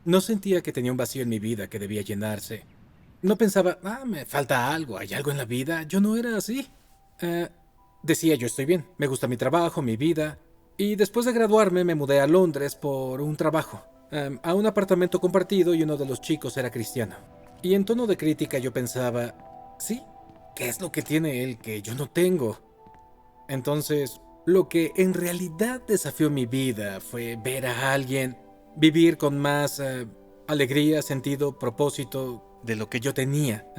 No sentía que tenía un vacío en mi vida que debía llenarse. No pensaba, me falta algo, hay algo en la vida. Yo no era así. Eh, Decía, yo estoy bien, me gusta mi trabajo, mi vida. Y después de graduarme me mudé a Londres por un trabajo, a un apartamento compartido y uno de los chicos era cristiano. Y en tono de crítica yo pensaba, sí, ¿qué es lo que tiene él que yo no tengo? Entonces, lo que en realidad desafió mi vida fue ver a alguien vivir con más alegría, sentido, propósito de lo que yo tenía.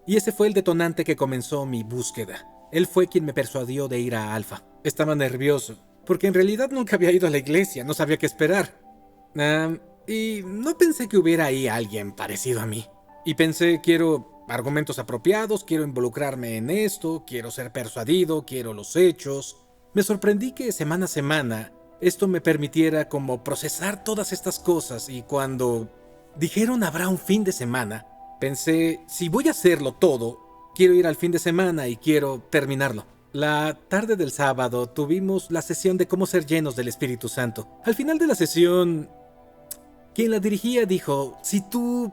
Y ese fue el detonante que comenzó mi búsqueda. Él fue quien me persuadió de ir a Alfa. Estaba nervioso, porque en realidad nunca había ido a la iglesia, no sabía qué esperar. Y no pensé que hubiera ahí alguien parecido a mí. Y pensé, quiero argumentos apropiados, quiero involucrarme en esto, quiero ser persuadido, quiero los hechos. Me sorprendí que semana a semana esto me permitiera como procesar todas estas cosas y cuando dijeron habrá un fin de semana, pensé, si voy a hacerlo todo, quiero ir al fin de semana y quiero terminarlo. La tarde del sábado tuvimos la sesión de cómo ser llenos del Espíritu Santo. Al final de la sesión, quien la dirigía dijo, si tú,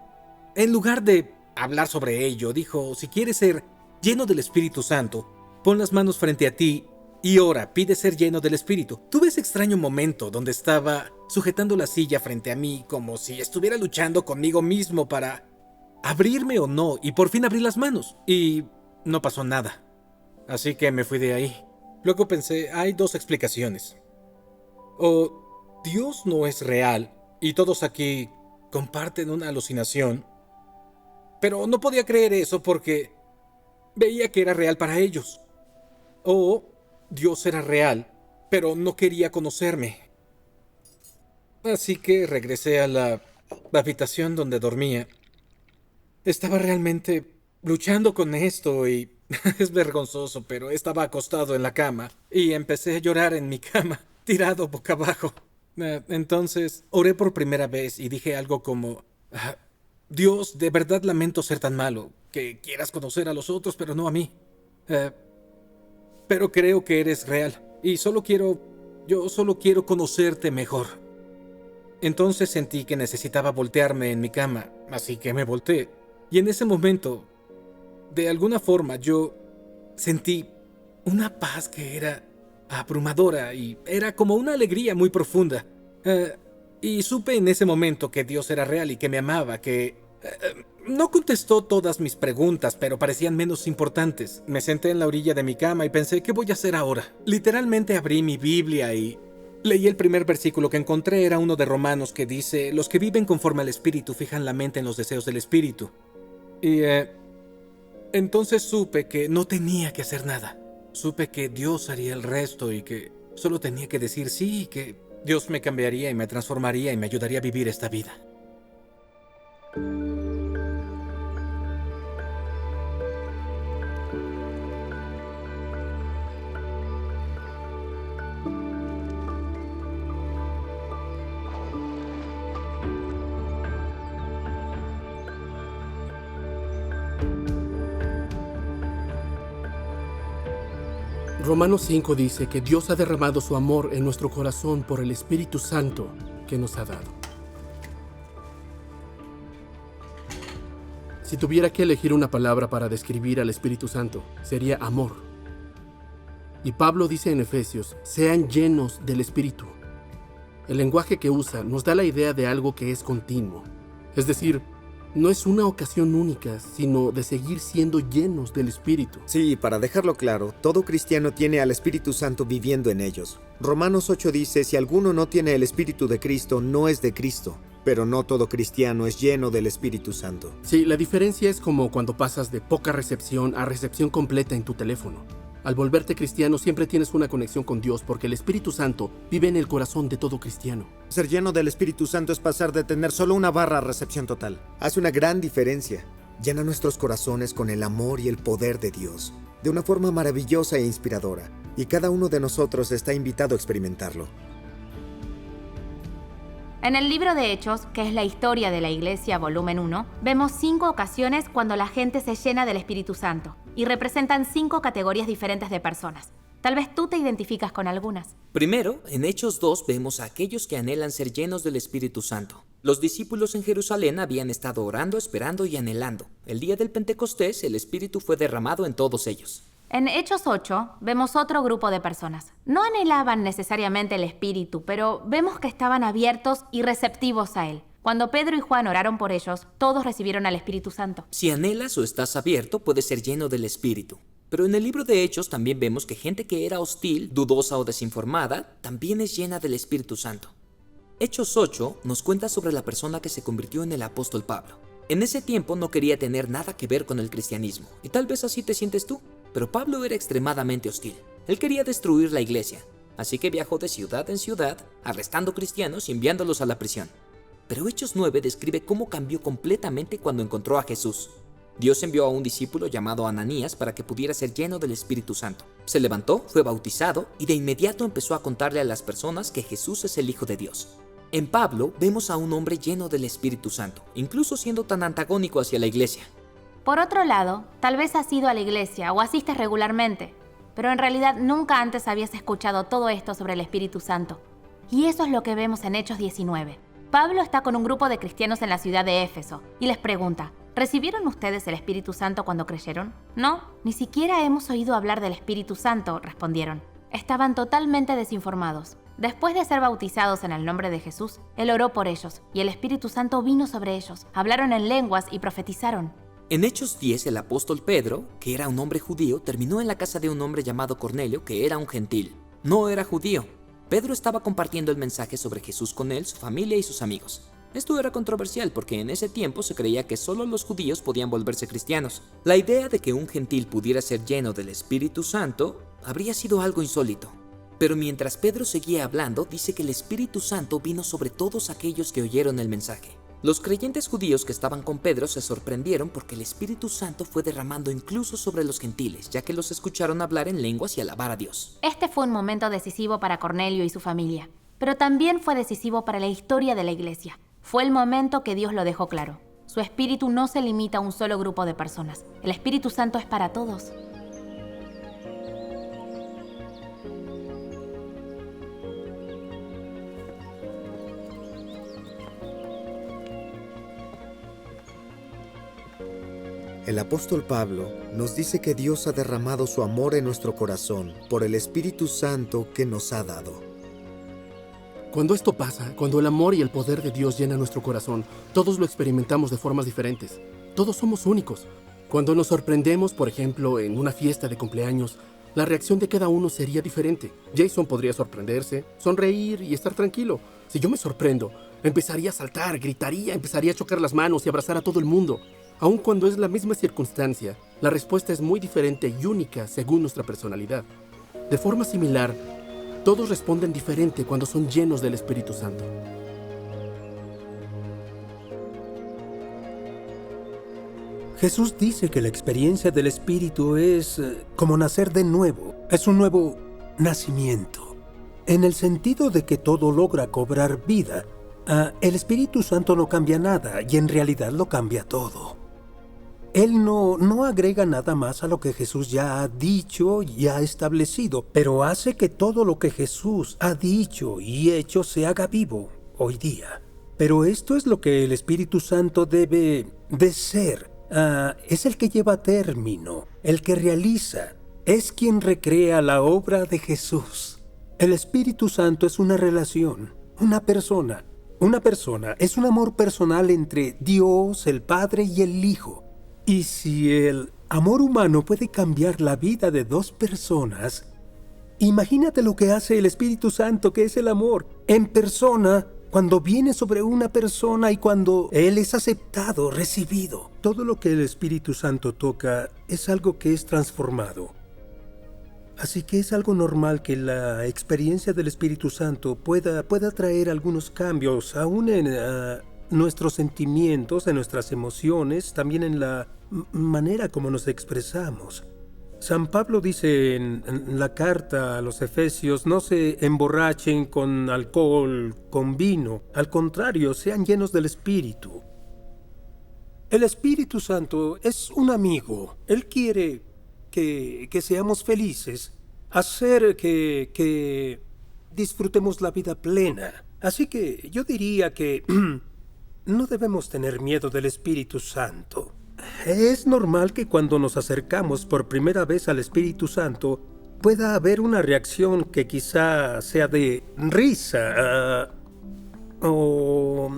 en lugar de hablar sobre ello, dijo, si quieres ser lleno del Espíritu Santo, pon las manos frente a ti y ora, pide ser lleno del Espíritu. Tuve ese extraño momento donde estaba sujetando la silla frente a mí como si estuviera luchando conmigo mismo para abrirme o no, y por fin abrí las manos y no pasó nada. Así que me fui de ahí. Luego pensé, hay dos explicaciones. O Dios no es real y todos aquí comparten una alucinación. Pero no podía creer eso porque veía que era real para ellos. O Dios era real, pero no quería conocerme. Así que regresé a la habitación donde dormía. Estaba realmente luchando con esto y es vergonzoso, pero estaba acostado en la cama y empecé a llorar en mi cama, tirado boca abajo. Entonces oré por primera vez y dije algo como, Dios, de verdad lamento ser tan malo, que quieras conocer a los otros, pero no a mí. Eh, pero creo que eres real y yo solo quiero conocerte mejor. Entonces sentí que necesitaba voltearme en mi cama, así que me volteé. Y en ese momento, de alguna forma, yo sentí una paz que era abrumadora y era como una alegría muy profunda. Y supe en ese momento que Dios era real y que me amaba, que no contestó todas mis preguntas, pero parecían menos importantes. Me senté en la orilla de mi cama y pensé, ¿qué voy a hacer ahora? Literalmente abrí mi Biblia y leí el primer versículo que encontré, era uno de Romanos que dice, los que viven conforme al Espíritu fijan la mente en los deseos del Espíritu. Y entonces supe que no tenía que hacer nada. Supe que Dios haría el resto y que solo tenía que decir sí, que Dios me cambiaría y me transformaría y me ayudaría a vivir esta vida. Romanos 5 dice que Dios ha derramado su amor en nuestro corazón por el Espíritu Santo que nos ha dado. Si tuviera que elegir una palabra para describir al Espíritu Santo, sería amor. Y Pablo dice en Efesios, sean llenos del Espíritu. El lenguaje que usa nos da la idea de algo que es continuo. Es decir, no es una ocasión única, sino de seguir siendo llenos del Espíritu. Sí, para dejarlo claro, todo cristiano tiene al Espíritu Santo viviendo en ellos. Romanos 8 dice, si alguno no tiene el Espíritu de Cristo, no es de Cristo. Pero no todo cristiano es lleno del Espíritu Santo. Sí, la diferencia es como cuando pasas de poca recepción a recepción completa en tu teléfono. Al volverte cristiano siempre tienes una conexión con Dios porque el Espíritu Santo vive en el corazón de todo cristiano. Ser lleno del Espíritu Santo es pasar de tener solo una barra a recepción total. Hace una gran diferencia. Llena nuestros corazones con el amor y el poder de Dios, de una forma maravillosa e inspiradora, y cada uno de nosotros está invitado a experimentarlo. En el libro de Hechos, que es la historia de la Iglesia, volumen 1, vemos 5 ocasiones cuando la gente se llena del Espíritu Santo y representan 5 categorías diferentes de personas. Tal vez tú te identificas con algunas. Primero, en Hechos 2 vemos a aquellos que anhelan ser llenos del Espíritu Santo. Los discípulos en Jerusalén habían estado orando, esperando y anhelando. El día del Pentecostés, el Espíritu fue derramado en todos ellos. En Hechos 8 vemos otro grupo de personas. No anhelaban necesariamente el Espíritu, pero vemos que estaban abiertos y receptivos a él. Cuando Pedro y Juan oraron por ellos, todos recibieron al Espíritu Santo. Si anhelas o estás abierto, puedes ser lleno del Espíritu. Pero en el libro de Hechos también vemos que gente que era hostil, dudosa o desinformada, también es llena del Espíritu Santo. Hechos 8 nos cuenta sobre la persona que se convirtió en el apóstol Pablo. En ese tiempo no quería tener nada que ver con el cristianismo, y tal vez así te sientes tú. Pero Pablo era extremadamente hostil. Él quería destruir la iglesia, así que viajó de ciudad en ciudad, arrestando cristianos y enviándolos a la prisión. Pero Hechos 9 describe cómo cambió completamente cuando encontró a Jesús. Dios envió a un discípulo llamado Ananías para que pudiera ser lleno del Espíritu Santo. Se levantó, fue bautizado y de inmediato empezó a contarle a las personas que Jesús es el Hijo de Dios. En Pablo vemos a un hombre lleno del Espíritu Santo, incluso siendo tan antagónico hacia la iglesia. Por otro lado, tal vez has ido a la iglesia o asistes regularmente, pero en realidad nunca antes habías escuchado todo esto sobre el Espíritu Santo. Y eso es lo que vemos en Hechos 19. Pablo está con un grupo de cristianos en la ciudad de Éfeso y les pregunta: ¿recibieron ustedes el Espíritu Santo cuando creyeron? No, ni siquiera hemos oído hablar del Espíritu Santo, respondieron. Estaban totalmente desinformados. Después de ser bautizados en el nombre de Jesús, él oró por ellos y el Espíritu Santo vino sobre ellos. Hablaron en lenguas y profetizaron. En Hechos 10, el apóstol Pedro, que era un hombre judío, terminó en la casa de un hombre llamado Cornelio, que era un gentil. No era judío. Pedro estaba compartiendo el mensaje sobre Jesús con él, su familia y sus amigos. Esto era controversial porque en ese tiempo se creía que solo los judíos podían volverse cristianos. La idea de que un gentil pudiera ser lleno del Espíritu Santo habría sido algo insólito. Pero mientras Pedro seguía hablando, dice que el Espíritu Santo vino sobre todos aquellos que oyeron el mensaje. Los creyentes judíos que estaban con Pedro se sorprendieron porque el Espíritu Santo fue derramando incluso sobre los gentiles, ya que los escucharon hablar en lenguas y alabar a Dios. Este fue un momento decisivo para Cornelio y su familia, pero también fue decisivo para la historia de la iglesia. Fue el momento que Dios lo dejó claro. Su Espíritu no se limita a un solo grupo de personas. El Espíritu Santo es para todos. El apóstol Pablo nos dice que Dios ha derramado su amor en nuestro corazón por el Espíritu Santo que nos ha dado. Cuando esto pasa, cuando el amor y el poder de Dios llenan nuestro corazón, todos lo experimentamos de formas diferentes. Todos somos únicos. Cuando nos sorprendemos, por ejemplo, en una fiesta de cumpleaños, la reacción de cada uno sería diferente. Jason podría sorprenderse, sonreír y estar tranquilo. Si yo me sorprendo, empezaría a saltar, gritaría, empezaría a chocar las manos y abrazar a todo el mundo. Aun cuando es la misma circunstancia, la respuesta es muy diferente y única según nuestra personalidad. De forma similar, todos responden diferente cuando son llenos del Espíritu Santo. Jesús dice que la experiencia del Espíritu es como nacer de nuevo. Es un nuevo nacimiento. En el sentido de que todo logra cobrar vida, el Espíritu Santo no cambia nada y en realidad lo cambia todo. Él no agrega nada más a lo que Jesús ya ha dicho y ha establecido, pero hace que todo lo que Jesús ha dicho y hecho se haga vivo hoy día. Pero esto es lo que el Espíritu Santo debe de ser. Es el que lleva a término, el que realiza, es quien recrea la obra de Jesús. El Espíritu Santo es una relación, una persona. Una persona es un amor personal entre Dios, el Padre y el Hijo. Y si el amor humano puede cambiar la vida de dos personas, imagínate lo que hace el Espíritu Santo, que es el amor, en persona, cuando viene sobre una persona y cuando Él es aceptado, recibido. Todo lo que el Espíritu Santo toca es algo que es transformado. Así que es algo normal que la experiencia del Espíritu Santo pueda traer algunos cambios, aún en nuestros sentimientos, en nuestras emociones, también en la manera como nos expresamos. San Pablo dice en la carta a los Efesios: no se emborrachen con alcohol, con vino. Al contrario, sean llenos del Espíritu. El Espíritu Santo es un amigo. Él quiere que seamos felices, hacer que disfrutemos la vida plena. Así que yo diría que no debemos tener miedo del Espíritu Santo. Es normal que cuando nos acercamos por primera vez al Espíritu Santo pueda haber una reacción que quizá sea de risa, o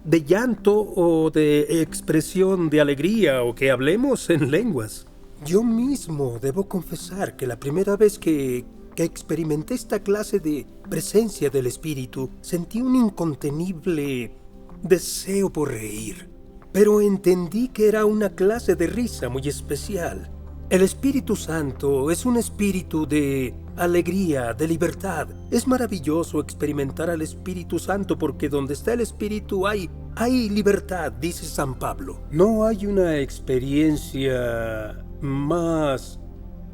de llanto, o de expresión de alegría, o que hablemos en lenguas. Yo mismo debo confesar que la primera vez que experimenté esta clase de presencia del Espíritu, sentí un incontenible deseo por reír. Pero entendí que era una clase de risa muy especial. El Espíritu Santo es un espíritu de alegría, de libertad. Es maravilloso experimentar al Espíritu Santo porque donde está el Espíritu hay libertad, dice San Pablo. No hay una experiencia más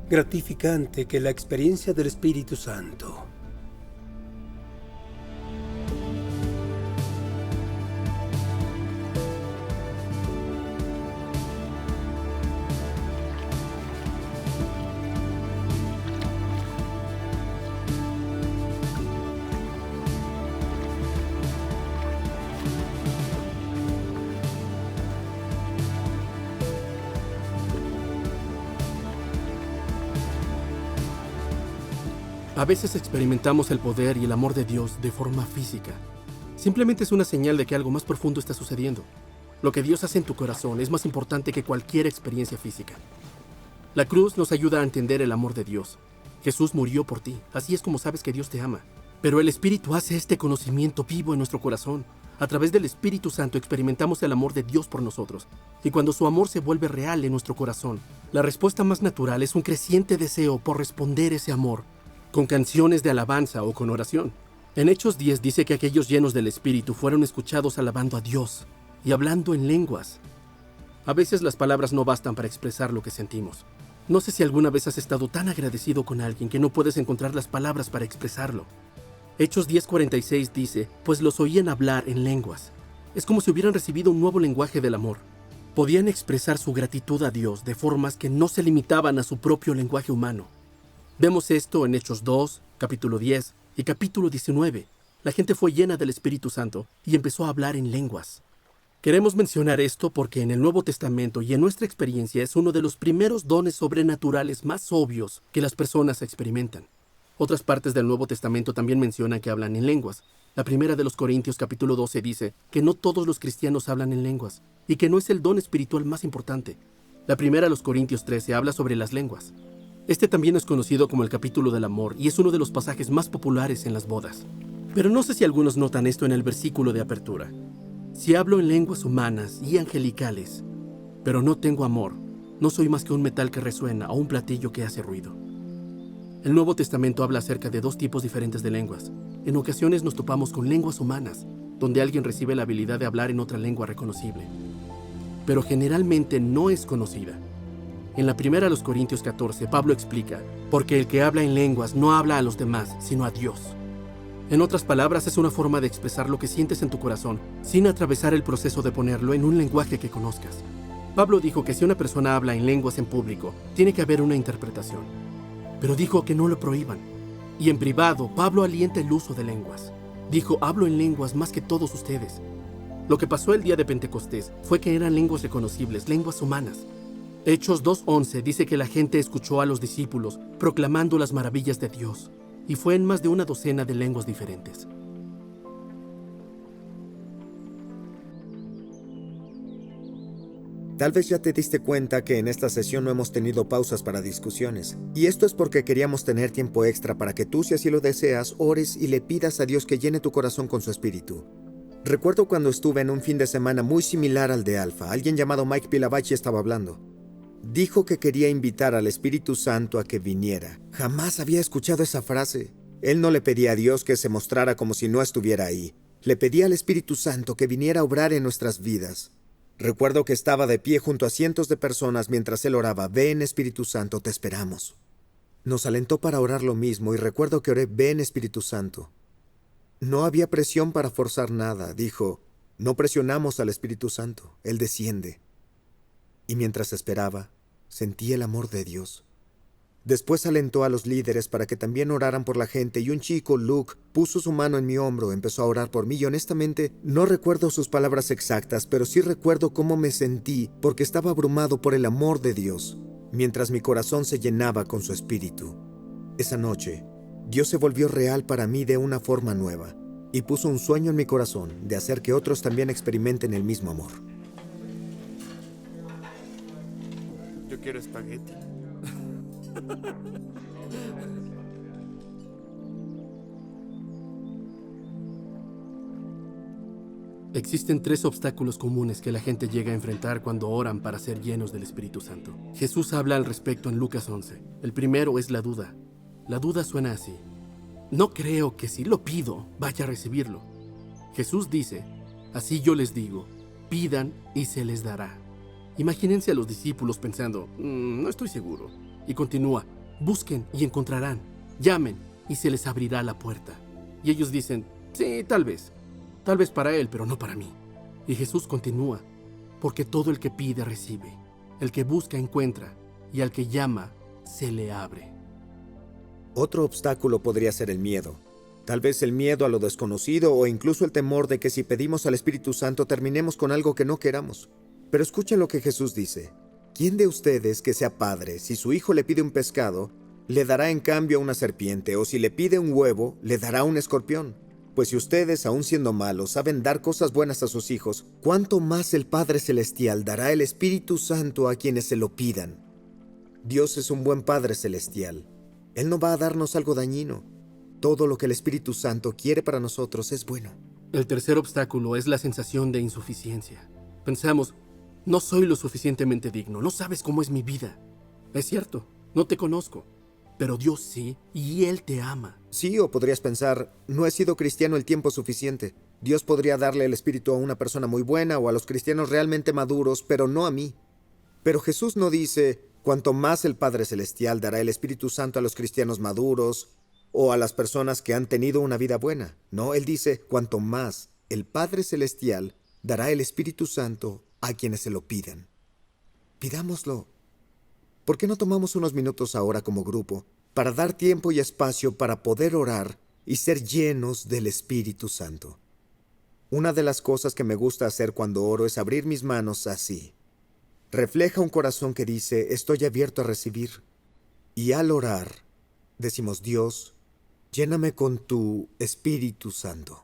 gratificante que la experiencia del Espíritu Santo. A veces experimentamos el poder y el amor de Dios de forma física. Simplemente es una señal de que algo más profundo está sucediendo. Lo que Dios hace en tu corazón es más importante que cualquier experiencia física. La cruz nos ayuda a entender el amor de Dios. Jesús murió por ti, así es como sabes que Dios te ama. Pero el Espíritu hace este conocimiento vivo en nuestro corazón. A través del Espíritu Santo experimentamos el amor de Dios por nosotros. Y cuando su amor se vuelve real en nuestro corazón, la respuesta más natural es un creciente deseo por responder ese amor, con canciones de alabanza o con oración. En Hechos 10 dice que aquellos llenos del Espíritu fueron escuchados alabando a Dios y hablando en lenguas. A veces las palabras no bastan para expresar lo que sentimos. No sé si alguna vez has estado tan agradecido con alguien que no puedes encontrar las palabras para expresarlo. Hechos 10:46 dice, pues los oían hablar en lenguas. Es como si hubieran recibido un nuevo lenguaje del amor. Podían expresar su gratitud a Dios de formas que no se limitaban a su propio lenguaje humano. Vemos esto en Hechos 2, capítulo 10 y capítulo 19. La gente fue llena del Espíritu Santo y empezó a hablar en lenguas. Queremos mencionar esto porque en el Nuevo Testamento y en nuestra experiencia es uno de los primeros dones sobrenaturales más obvios que las personas experimentan. Otras partes del Nuevo Testamento también mencionan que hablan en lenguas. La primera de los Corintios capítulo 12 dice que no todos los cristianos hablan en lenguas y que no es el don espiritual más importante. La primera de los Corintios 13 habla sobre las lenguas. Este también es conocido como el capítulo del amor y es uno de los pasajes más populares en las bodas. Pero no sé si algunos notan esto en el versículo de apertura. Si hablo en lenguas humanas y angelicales, pero no tengo amor, no soy más que un metal que resuena o un platillo que hace ruido. El Nuevo Testamento habla acerca de dos tipos diferentes de lenguas. En ocasiones nos topamos con lenguas humanas, donde alguien recibe la habilidad de hablar en otra lengua reconocible. Pero generalmente no es conocida. En la primera de los Corintios 14, Pablo explica, porque el que habla en lenguas no habla a los demás, sino a Dios. En otras palabras, es una forma de expresar lo que sientes en tu corazón, sin atravesar el proceso de ponerlo en un lenguaje que conozcas. Pablo dijo que si una persona habla en lenguas en público, tiene que haber una interpretación. Pero dijo que no lo prohíban. Y en privado, Pablo alienta el uso de lenguas. Dijo, hablo en lenguas más que todos ustedes. Lo que pasó el día de Pentecostés fue que eran lenguas reconocibles, lenguas humanas. Hechos 2:11 dice que la gente escuchó a los discípulos proclamando las maravillas de Dios, y fue en más de una docena de lenguas diferentes. Tal vez ya te diste cuenta que en esta sesión no hemos tenido pausas para discusiones. Y esto es porque queríamos tener tiempo extra para que tú, si así lo deseas, ores y le pidas a Dios que llene tu corazón con su espíritu. Recuerdo cuando estuve en un fin de semana muy similar al de Alfa. Alguien llamado Mike Pilavachi estaba hablando. Dijo que quería invitar al Espíritu Santo a que viniera. Jamás había escuchado esa frase. Él no le pedía a Dios que se mostrara como si no estuviera ahí. Le pedía al Espíritu Santo que viniera a obrar en nuestras vidas. Recuerdo que estaba de pie junto a cientos de personas mientras él oraba, ven Espíritu Santo, te esperamos. Nos alentó para orar lo mismo y recuerdo que oré, ven Espíritu Santo. No había presión para forzar nada, dijo, no presionamos al Espíritu Santo, Él desciende. Y mientras esperaba, sentí el amor de Dios. Después alentó a los líderes para que también oraran por la gente y un chico, Luke, puso su mano en mi hombro, empezó a orar por mí y honestamente no recuerdo sus palabras exactas, pero sí recuerdo cómo me sentí porque estaba abrumado por el amor de Dios, mientras mi corazón se llenaba con su espíritu. Esa noche, Dios se volvió real para mí de una forma nueva y puso un sueño en mi corazón de hacer que otros también experimenten el mismo amor. Yo quiero espagueti. Existen 3 obstáculos comunes que la gente llega a enfrentar cuando oran para ser llenos del Espíritu Santo. Jesús habla al respecto en Lucas 11. El primero es la duda. La duda suena así: no creo que si lo pido vaya a recibirlo. Jesús dice: así yo les digo, pidan y se les dará. Imagínense a los discípulos pensando: no estoy seguro. Y continúa: busquen y encontrarán, llamen y se les abrirá la puerta. Y ellos dicen: sí, tal vez para él, pero no para mí. Y Jesús continúa: porque todo el que pide recibe, el que busca encuentra, y al que llama se le abre. Otro obstáculo podría ser el miedo. Tal vez el miedo a lo desconocido o incluso el temor de que si pedimos al Espíritu Santo terminemos con algo que no queramos. Pero escuchen lo que Jesús dice: ¿quién de ustedes que sea padre, si su hijo le pide un pescado, le dará en cambio una serpiente, o si le pide un huevo, le dará un escorpión? Pues si ustedes, aun siendo malos, saben dar cosas buenas a sus hijos, ¿cuánto más el Padre Celestial dará el Espíritu Santo a quienes se lo pidan? Dios es un buen Padre Celestial. Él no va a darnos algo dañino. Todo lo que el Espíritu Santo quiere para nosotros es bueno. El tercer obstáculo es la sensación de insuficiencia. Pensamos: no soy lo suficientemente digno, no sabes cómo es mi vida. Es cierto, no te conozco, pero Dios sí, y Él te ama. Sí, o podrías pensar: no he sido cristiano el tiempo suficiente. Dios podría darle el Espíritu a una persona muy buena o a los cristianos realmente maduros, pero no a mí. Pero Jesús no dice: cuanto más el Padre Celestial dará el Espíritu Santo a los cristianos maduros o a las personas que han tenido una vida buena. No, Él dice: cuanto más el Padre Celestial dará el Espíritu Santo a quienes se lo pidan. Pidámoslo. ¿Por qué no tomamos unos minutos ahora como grupo para dar tiempo y espacio para poder orar y ser llenos del Espíritu Santo? Una de las cosas que me gusta hacer cuando oro es abrir mis manos así. Refleja un corazón que dice: estoy abierto a recibir. Y al orar, decimos: Dios, lléname con tu Espíritu Santo.